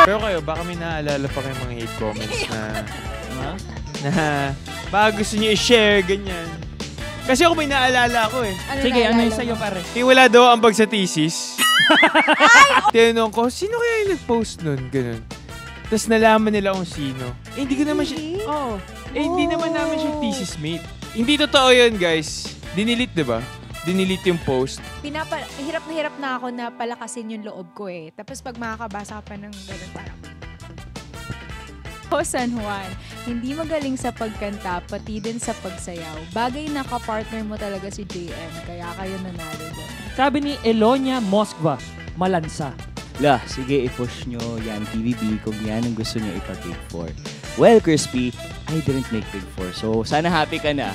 Pero kayo, baka may naaalala pa kayong mga hate comments na baka gusto niyo i-share, ganyan. Kasi ako may naalala ako eh. Sige, ano yung sa'yo pare? Wala daw ambag sa thesis. Tinanong ko, sino kaya yung nag-post nun? Ganun. Tapos nalaman nila kung sino. Eh, hindi ko naman siya... Oo. Hindi naman namin siya thesis mate. Hindi totoo yun, guys. Dinilit, diba? Dinilit yung post. Hirap na ako na palakasin yung loob ko eh. Tapos pag makakabasa ka pa ng gano'n, parang... San Juan, hindi magaling sa pagkanta, pati din sa pagsayaw. Bagay na kapartner mo talaga si JM, kaya kayo nanalo doon. Sabi ni Elonia Moskva, malansa. Sige, i-push nyo yan, TVB, kung yan ang gusto nyo ipa-Big 4. Well, Crispy, I didn't make Big 4, so sana happy ka na.